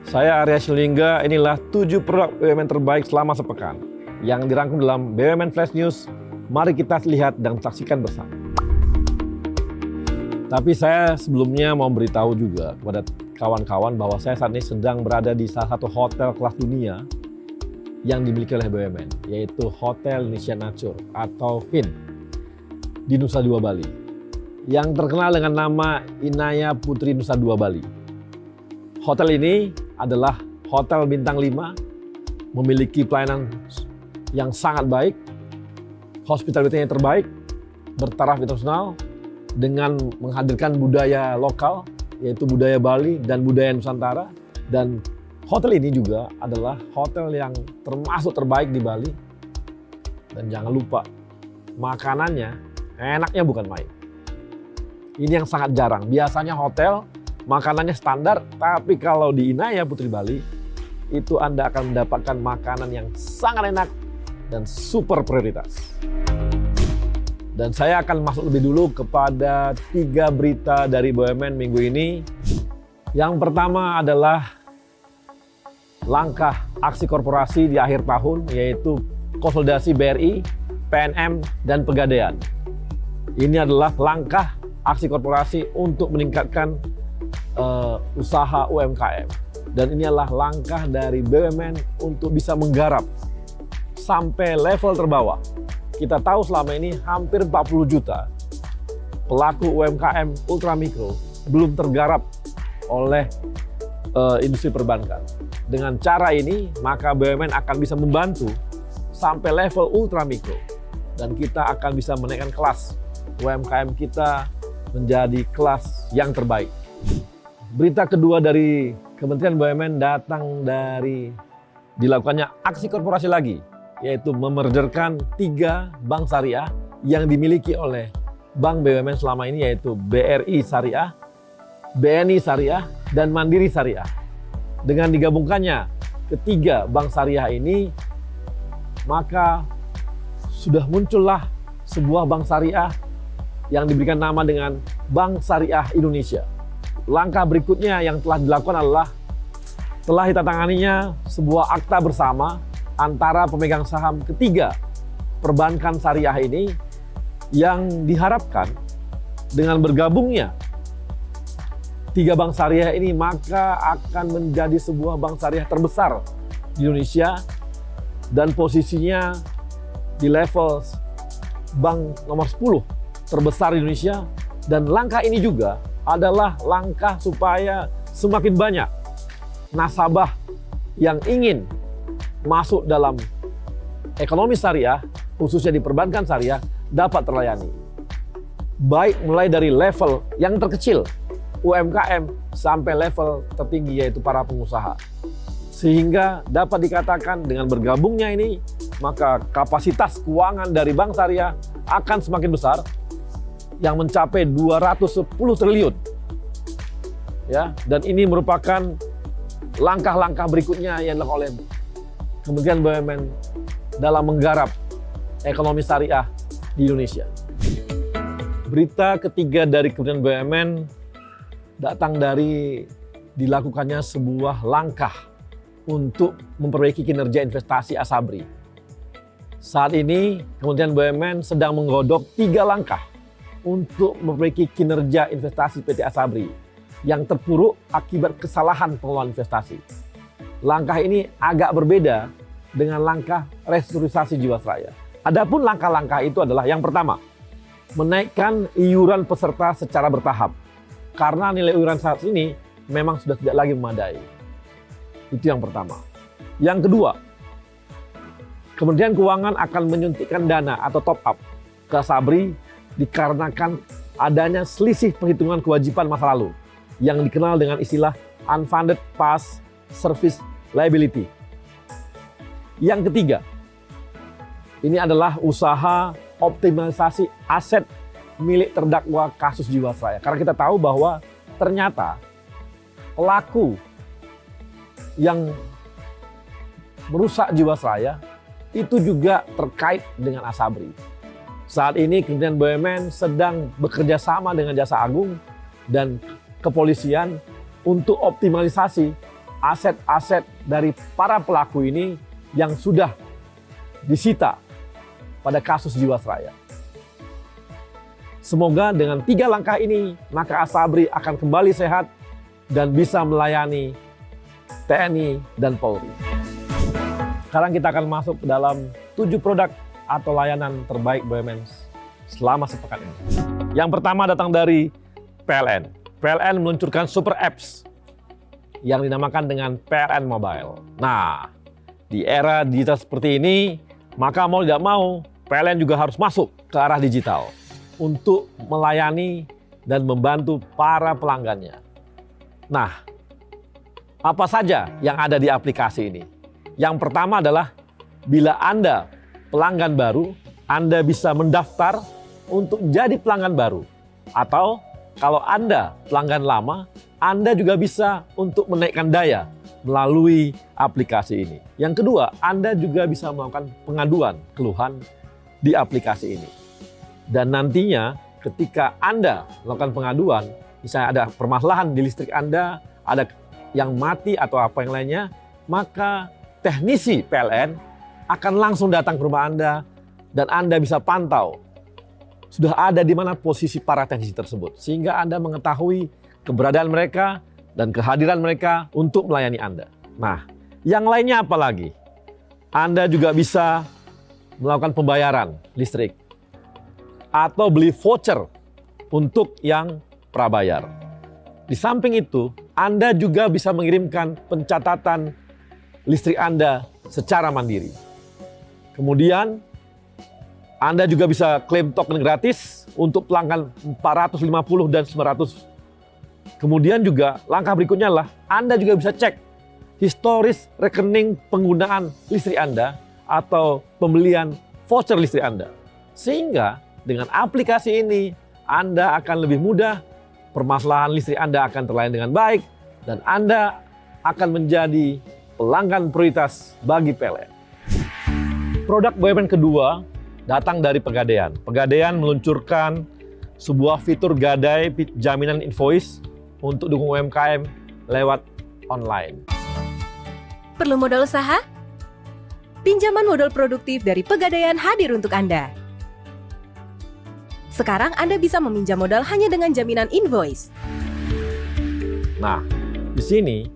Saya Arya Sinulinga, inilah 7 produk BUMN terbaik selama sepekan yang dirangkum dalam BUMN Flash News. Mari kita lihat dan saksikan bersama. Tapi saya sebelumnya mau beritahu juga kepada kawan-kawan bahwa saya saat ini sedang berada di salah satu hotel kelas dunia yang dimiliki oleh BUMN, yaitu Hotel Indonesia Natur atau HIN di Nusa Dua Bali, yang terkenal dengan nama Inaya Putri Nusa Dua Bali. Hotel ini adalah hotel bintang 5, memiliki pelayanan yang sangat baik, hospitality yang terbaik, bertaraf internasional, dengan menghadirkan budaya lokal, yaitu budaya Bali dan budaya Nusantara. Dan hotel ini juga adalah hotel yang termasuk terbaik di Bali. Dan jangan lupa, makanannya enaknya bukan main. Ini yang sangat jarang. Biasanya hotel makanannya standar, tapi kalau di Inaya Putri Bali, itu Anda akan mendapatkan makanan yang sangat enak dan super prioritas. Dan saya akan masuk lebih dulu kepada 3 berita dari BUMN minggu ini. Yang pertama adalah langkah aksi korporasi di akhir tahun, yaitu konsolidasi BRI, PNM, dan Pegadaian. Ini adalah langkah aksi korporasi untuk meningkatkan usaha UMKM. Dan ini adalah langkah dari BUMN untuk bisa menggarap sampai level terbawah. Kita tahu selama ini hampir 40 juta pelaku UMKM ultramikro belum tergarap oleh industri perbankan. Dengan cara ini, maka BUMN akan bisa membantu sampai level ultramikro. Dan kita akan bisa menaikkan kelas UMKM kita menjadi kelas yang terbaik. Berita kedua dari Kementerian BUMN datang dari dilakukannya aksi korporasi lagi, yaitu memergerkan 3 bank syariah yang dimiliki oleh bank BUMN selama ini, yaitu BRI Syariah, BNI Syariah, dan Mandiri Syariah. Dengan digabungkannya ketiga bank syariah ini, maka sudah muncullah sebuah bank syariah yang diberikan nama dengan Bank Syariah Indonesia. Langkah berikutnya yang telah dilakukan adalah telah ditandatanganinya sebuah akta bersama antara pemegang saham ketiga perbankan syariah ini, yang diharapkan dengan bergabungnya 3 bank syariah ini maka akan menjadi sebuah bank syariah terbesar di Indonesia dan posisinya di level bank nomor 10 terbesar di Indonesia. Dan langkah ini juga adalah langkah supaya semakin banyak nasabah yang ingin masuk dalam ekonomi syariah, khususnya di perbankan syariah, dapat terlayani. Baik mulai dari level yang terkecil, UMKM, sampai level tertinggi, yaitu para pengusaha. Sehingga dapat dikatakan dengan bergabungnya ini, maka kapasitas keuangan dari bank syariah akan semakin besar, yang mencapai 210 triliun. Ya, dan ini merupakan langkah-langkah berikutnya yang dilakukan oleh Kementerian BUMN dalam menggarap ekonomi syariah di Indonesia. Berita ketiga dari Kementerian BUMN datang dari dilakukannya sebuah langkah untuk memperbaiki kinerja investasi Asabri. Saat ini Kementerian BUMN sedang menggodok 3 langkah untuk memperbaiki kinerja investasi PT Asabri yang terpuruk akibat kesalahan pengelolaan investasi. Langkah ini agak berbeda dengan langkah restrukturisasi Jiwasraya. Adapun langkah-langkah itu adalah yang pertama, menaikkan iuran peserta secara bertahap. Karena nilai iuran saat ini memang sudah tidak lagi memadai. Itu yang pertama. Yang kedua, Kementerian Keuangan akan menyuntikkan dana atau top up ke Asabri dikarenakan adanya selisih perhitungan kewajiban masa lalu yang dikenal dengan istilah unfunded past service liability. Yang ketiga, ini adalah usaha optimalisasi aset milik terdakwa kasus Jiwasraya. Karena kita tahu bahwa ternyata pelaku yang merusak Jiwasraya itu juga terkait dengan Asabri. Saat ini Kementerian BUMN sedang bekerja sama dengan Jaksa Agung dan kepolisian untuk optimalisasi aset-aset dari para pelaku ini yang sudah disita pada kasus Jiwasraya. Semoga dengan 3 langkah ini, maka Asabri akan kembali sehat dan bisa melayani TNI dan Polri. Sekarang kita akan masuk ke dalam 7 produk atau layanan terbaik BUMN selama sepekan ini. Yang pertama datang dari PLN. PLN meluncurkan super apps yang dinamakan dengan PLN Mobile. Nah, di era digital seperti ini, maka mau tidak mau PLN juga harus masuk ke arah digital untuk melayani dan membantu para pelanggannya. Nah, apa saja yang ada di aplikasi ini? Yang pertama adalah bila Anda pelanggan baru, Anda bisa mendaftar untuk jadi pelanggan baru. Atau kalau Anda pelanggan lama, Anda juga bisa untuk menaikkan daya melalui aplikasi ini. Yang kedua, Anda juga bisa melakukan pengaduan keluhan di aplikasi ini. Dan nantinya ketika Anda melakukan pengaduan, misalnya ada permasalahan di listrik Anda, ada yang mati atau apa yang lainnya, maka teknisi PLN akan langsung datang ke rumah Anda dan Anda bisa pantau sudah ada di mana posisi para teknisi tersebut. Sehingga Anda mengetahui keberadaan mereka dan kehadiran mereka untuk melayani Anda. Nah, yang lainnya apa lagi? Anda juga bisa melakukan pembayaran listrik atau beli voucher untuk yang prabayar. Di samping itu, Anda juga bisa mengirimkan pencatatan listrik Anda secara mandiri. Kemudian, Anda juga bisa klaim token gratis untuk pelanggan 450 dan 900. Kemudian juga langkah berikutnya adalah Anda juga bisa cek historis rekening penggunaan listrik Anda atau pembelian voucher listrik Anda. Sehingga dengan aplikasi ini Anda akan lebih mudah, permasalahan listrik Anda akan terlayani dengan baik, dan Anda akan menjadi pelanggan prioritas bagi PLN. Produk BUMN kedua datang dari Pegadaian. Pegadaian meluncurkan sebuah fitur gadai jaminan invoice untuk dukung UMKM lewat online. Perlu modal usaha? Pinjaman modal produktif dari Pegadaian hadir untuk Anda. Sekarang Anda bisa meminjam modal hanya dengan jaminan invoice. Nah, di sini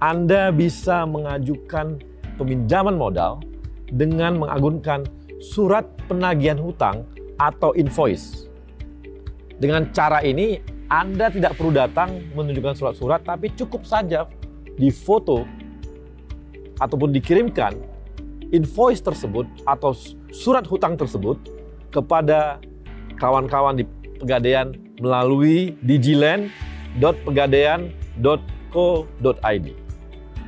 Anda bisa mengajukan peminjaman modal dengan mengagunkan surat penagihan hutang atau invoice. Dengan cara ini, Anda tidak perlu datang menunjukkan surat-surat, tapi cukup saja difoto ataupun dikirimkan invoice tersebut atau surat hutang tersebut kepada kawan-kawan di Pegadaian melalui digiland.pegadaian.co.id.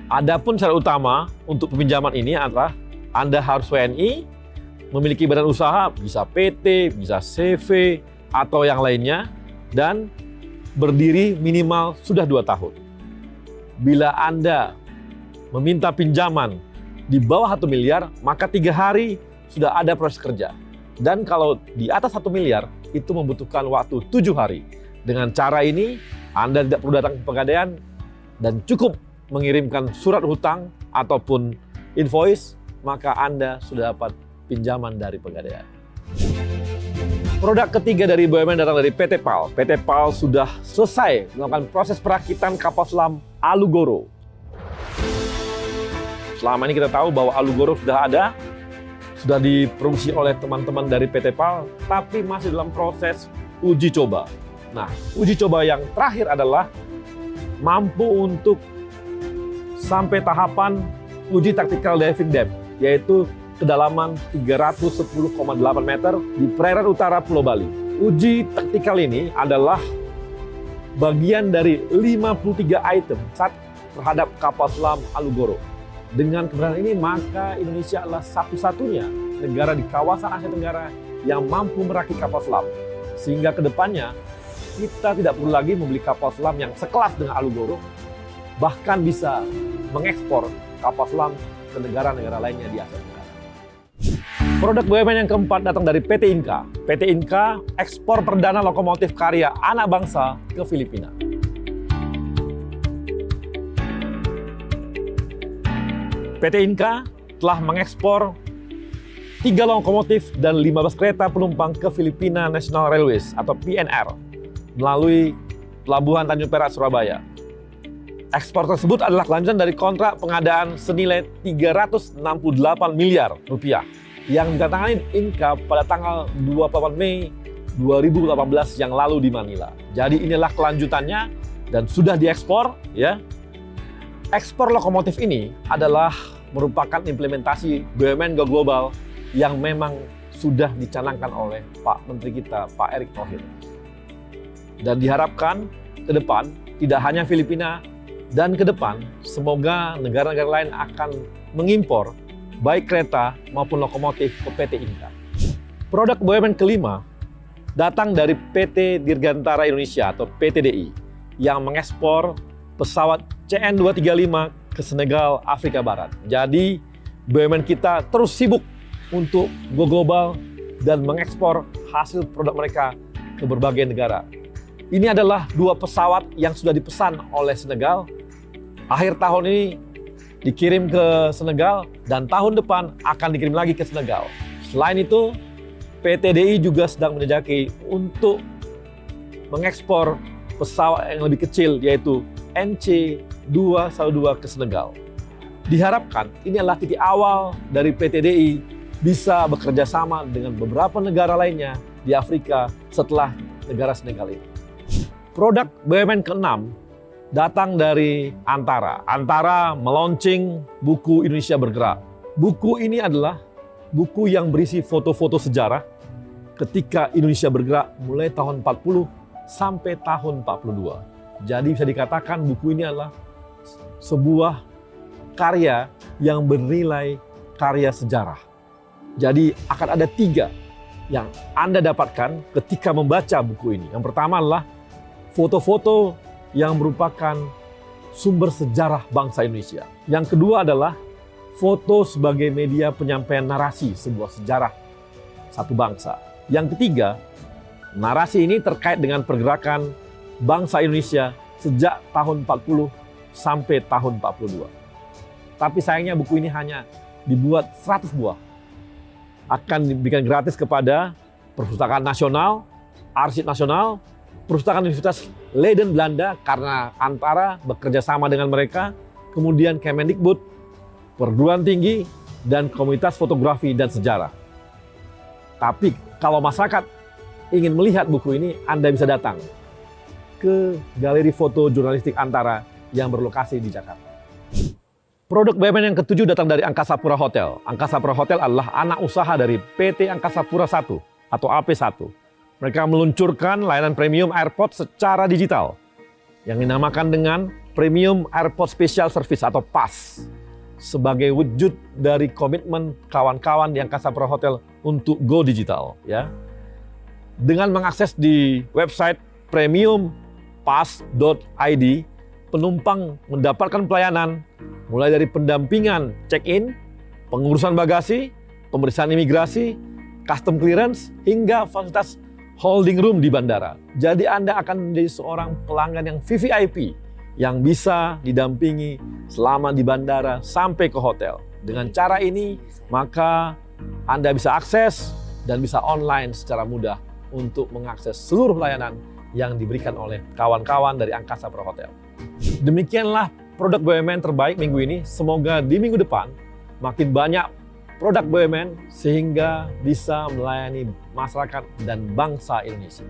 Adapun syarat utama untuk peminjaman ini adalah Anda harus WNI, memiliki badan usaha, bisa PT, bisa CV, atau yang lainnya, dan berdiri minimal sudah 2 tahun. Bila Anda meminta pinjaman di bawah 1 miliar, maka 3 hari sudah ada proses kerja. Dan kalau di atas 1 miliar, itu membutuhkan waktu 7 hari. Dengan cara ini, Anda tidak perlu datang ke Pegadaian dan cukup mengirimkan surat hutang ataupun invoice, maka Anda sudah dapat pinjaman dari Pegadaian. Produk ketiga dari BUMN datang dari PT PAL. PT PAL sudah selesai melakukan proses perakitan kapal selam Alugoro. Selama ini kita tahu bahwa Alugoro sudah ada, sudah diproduksi oleh teman-teman dari PT PAL, tapi masih dalam proses uji coba. Nah, uji coba yang terakhir adalah mampu untuk sampai tahapan uji tactical diving depth, yaitu kedalaman 310,8 meter di perairan utara Pulau Bali. Uji taktikal ini adalah bagian dari 53 item terhadap kapal selam Alugoro. Dengan keberadaan ini, maka Indonesia adalah satu-satunya negara di kawasan Asia Tenggara yang mampu merakit kapal selam. Sehingga kedepannya, kita tidak perlu lagi membeli kapal selam yang sekelas dengan Alugoro, bahkan bisa mengekspor kapal selam ke negara-negara lainnya di Asia Tenggara. Produk BUMN yang keempat datang dari PT Inka. PT Inka ekspor perdana lokomotif karya anak bangsa ke Filipina. PT Inka telah mengekspor 3 lokomotif dan 15 kereta penumpang ke Filipina National Railways atau PNR melalui Pelabuhan Tanjung Perak, Surabaya. Ekspor tersebut adalah kelanjutan dari kontrak pengadaan senilai 368 miliar rupiah yang ditandatangani Inka pada tanggal 28 Mei 2018 yang lalu di Manila. Jadi inilah kelanjutannya dan sudah diekspor ya. Ekspor lokomotif ini adalah merupakan implementasi BUMN Go Global yang memang sudah dicanangkan oleh Pak Menteri kita, Pak Erick Thohir. Dan diharapkan ke depan tidak hanya Filipina dan ke depan semoga negara-negara lain akan mengimpor baik kereta maupun lokomotif ke PT Inka. Produk BUMN kelima datang dari PT Dirgantara Indonesia atau PTDI yang mengekspor pesawat CN235 ke Senegal, Afrika Barat. Jadi BUMN kita terus sibuk untuk go global dan mengekspor hasil produk mereka ke berbagai negara. Ini adalah 2 pesawat yang sudah dipesan oleh Senegal. Akhir tahun ini dikirim ke Senegal dan tahun depan akan dikirim lagi ke Senegal. Selain itu, PTDI juga sedang menjajaki untuk mengekspor pesawat yang lebih kecil yaitu NC212 ke Senegal. Diharapkan ini adalah titik awal dari PTDI bisa bekerja sama dengan beberapa negara lainnya di Afrika setelah negara Senegal ini. Produk BUMN ke-6 datang dari Antara. Antara meluncing buku Indonesia Bergerak. Buku ini adalah buku yang berisi foto-foto sejarah ketika Indonesia bergerak mulai tahun 40 sampai tahun 42. Jadi bisa dikatakan buku ini adalah sebuah karya yang bernilai karya sejarah. Jadi akan ada 3 yang Anda dapatkan ketika membaca buku ini. Yang pertama adalah foto-foto yang merupakan sumber sejarah bangsa Indonesia. Yang kedua adalah foto sebagai media penyampaian narasi sebuah sejarah satu bangsa. Yang ketiga, narasi ini terkait dengan pergerakan bangsa Indonesia sejak tahun 40 sampai tahun 42. Tapi sayangnya buku ini hanya dibuat 100 buah. Akan diberikan gratis kepada Perpustakaan Nasional, Arsip Nasional, Perpustakaan Universitas Leiden Belanda karena Antara bekerja sama dengan mereka, kemudian Kemendikbud, perguruan tinggi, dan komunitas fotografi dan sejarah. Tapi kalau masyarakat ingin melihat buku ini, Anda bisa datang ke Galeri Foto Jurnalistik Antara yang berlokasi di Jakarta. Produk BUMN yang ke-7 datang dari Angkasa Pura Hotel. Angkasa Pura Hotel adalah anak usaha dari PT Angkasa Pura I atau AP1. Mereka meluncurkan layanan premium airport secara digital yang dinamakan dengan Premium Airport Special Service atau PAS sebagai wujud dari komitmen kawan-kawan di Angkasa Pura Hotel untuk go digital. Ya. Dengan mengakses di website premiumpass.id, penumpang mendapatkan pelayanan mulai dari pendampingan check-in, pengurusan bagasi, pemeriksaan imigrasi, custom clearance, hingga fasilitas holding room di bandara. Jadi Anda akan menjadi seorang pelanggan yang VVIP yang bisa didampingi selama di bandara sampai ke hotel. Dengan cara ini, maka Anda bisa akses dan bisa online secara mudah untuk mengakses seluruh layanan yang diberikan oleh kawan-kawan dari Angkasa Pura Hotel. Demikianlah produk BUMN terbaik minggu ini. Semoga di minggu depan makin banyak produk BUMN sehingga bisa melayani masyarakat dan bangsa Indonesia.